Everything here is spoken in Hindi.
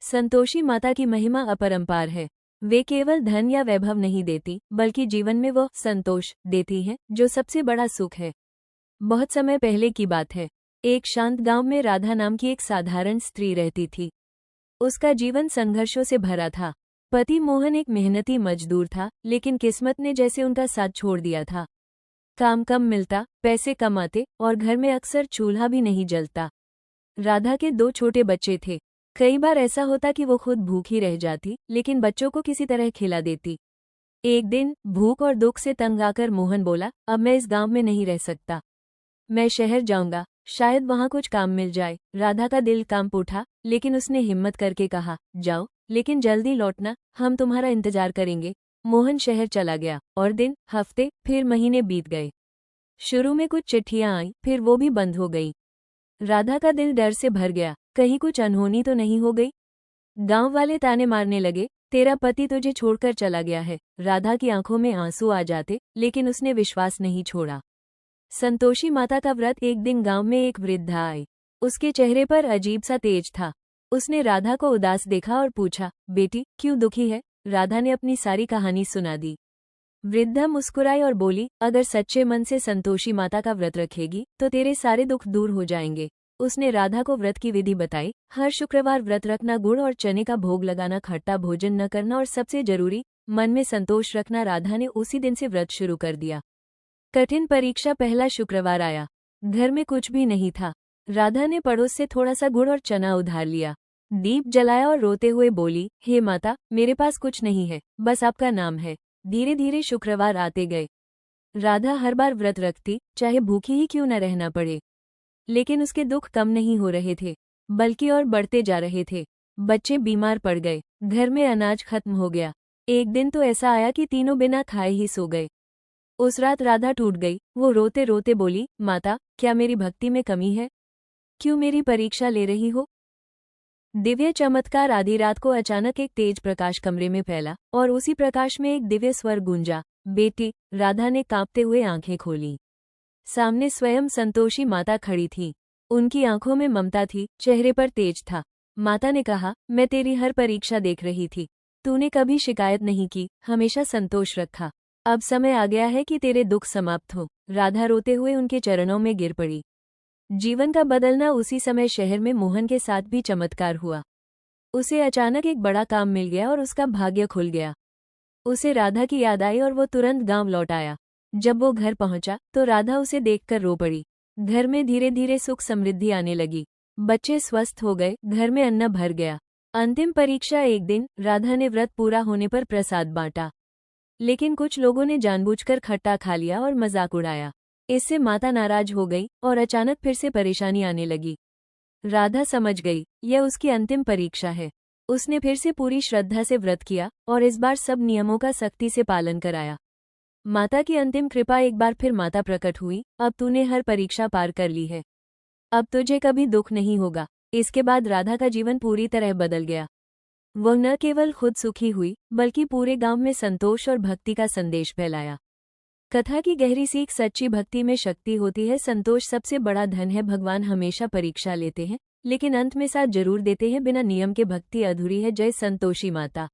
संतोषी माता की महिमा अपरंपार है। वे केवल धन या वैभव नहीं देती, बल्कि जीवन में वो संतोष देती हैं जो सबसे बड़ा सुख है। बहुत समय पहले की बात है। एक शांत गांव में राधा नाम की एक साधारण स्त्री रहती थी। उसका जीवन संघर्षों से भरा था। पति मोहन एक मेहनती मजदूर था, लेकिन किस्मत ने जैसे उनका साथ छोड़ दिया था। काम कम मिलता, पैसे कम आते और घर में अक्सर चूल्हा भी नहीं जलता। राधा के 2 छोटे बच्चे थे। कई बार ऐसा होता कि वो खुद भूखी रह जाती, लेकिन बच्चों को किसी तरह खिला देती। एक दिन भूख और दुख से तंग आकर मोहन बोला, अब मैं इस गांव में नहीं रह सकता। मैं शहर जाऊंगा, शायद वहां कुछ काम मिल जाए। राधा का दिल कांप उठा, लेकिन उसने हिम्मत करके कहा, जाओ, लेकिन जल्दी लौटना, हम तुम्हारा इंतजार करेंगे। मोहन शहर चला गया और दिन, हफ्ते, फिर महीने बीत गए। शुरू में कुछ चिट्ठियां आईं, फिर वो भी बंद हो गई। राधा का दिल डर से भर गया, कहीं कुछ अनहोनी तो नहीं हो गई। गांव वाले ताने मारने लगे, तेरा पति तुझे छोड़कर चला गया है। राधा की आंखों में आंसू आ जाते, लेकिन उसने विश्वास नहीं छोड़ा। संतोषी माता का व्रत। एक दिन गांव में एक वृद्धा आई। उसके चेहरे पर अजीब सा तेज था। उसने राधा को उदास देखा और पूछा, बेटी क्यों दुखी है? राधा ने अपनी सारी कहानी सुना दी। वृद्धा मुस्कुराई और बोली, अगर सच्चे मन से संतोषी माता का व्रत रखेगी तो तेरे सारे दुख दूर हो जाएंगे। उसने राधा को व्रत की विधि बताई। हर शुक्रवार व्रत रखना, गुड़ और चने का भोग लगाना, खट्टा भोजन न करना और सबसे जरूरी, मन में संतोष रखना। राधा ने उसी दिन से व्रत शुरू कर दिया। कठिन परीक्षा। पहला शुक्रवार आया। घर में कुछ भी नहीं था। राधा ने पड़ोस से थोड़ा सा गुड़ और चना उधार लिया। दीप जलाया और रोते हुए बोली, हे माता, मेरे पास कुछ नहीं है, बस आपका नाम है। धीरे धीरे शुक्रवार आते गए। राधा हर बार व्रत रखती, चाहे भूखी ही क्यों न रहना पड़े। लेकिन उसके दुख कम नहीं हो रहे थे, बल्कि और बढ़ते जा रहे थे। बच्चे बीमार पड़ गए, घर में अनाज खत्म हो गया। एक दिन तो ऐसा आया कि तीनों बिना खाए ही सो गए। उस रात राधा टूट गई। वो रोते रोते बोली, माता, क्या मेरी भक्ति में कमी है? क्यों मेरी परीक्षा ले रही हो? दिव्य चमत्कार। आधी रात को अचानक एक तेज प्रकाश कमरे में फैला और उसी प्रकाश में एक दिव्य स्वर गूंजा, बेटी। राधा ने कांपते हुए आंखें खोली। सामने स्वयं संतोषी माता खड़ी थी। उनकी आंखों में ममता थी, चेहरे पर तेज था। माता ने कहा, मैं तेरी हर परीक्षा देख रही थी। तूने कभी शिकायत नहीं की, हमेशा संतोष रखा। अब समय आ गया है कि तेरे दुख समाप्त हो। राधा रोते हुए उनके चरणों में गिर पड़ी। जीवन का बदलना। उसी समय शहर में मोहन के साथ भी चमत्कार हुआ। उसे अचानक एक बड़ा काम मिल गया और उसका भाग्य खुल गया। उसे राधा की याद आई और वो तुरंत गांव लौट आया। जब वो घर पहुंचा तो राधा उसे देखकर रो पड़ी। घर में धीरे धीरे सुख समृद्धि आने लगी। बच्चे स्वस्थ हो गए, घर में अन्न भर गया। अंतिम परीक्षा। एक दिन राधा ने व्रत पूरा होने पर प्रसाद बांटा, लेकिन कुछ लोगों ने जानबूझकर खट्टा खा लिया और मजाक उड़ाया। इससे माता नाराज हो गई और अचानक फिर से परेशानी आने लगी। राधा समझ गई, यह उसकी अंतिम परीक्षा है। उसने फिर से पूरी श्रद्धा से व्रत किया और इस बार सब नियमों का सख्ती से पालन कराया। माता की अंतिम कृपा। एक बार फिर माता प्रकट हुई, अब तूने हर परीक्षा पार कर ली है, अब तुझे कभी दुख नहीं होगा। इसके बाद राधा का जीवन पूरी तरह बदल गया। वह न केवल खुद सुखी हुई, बल्कि पूरे गांव में संतोष और भक्ति का संदेश फैलाया। कथा की गहरी सीख। सच्ची भक्ति में शक्ति होती है। संतोष सबसे बड़ा धन है। भगवान हमेशा परीक्षा लेते हैं, लेकिन अंत में साथ जरूर देते हैं। बिना नियम के भक्ति अधूरी है। जय संतोषी माता।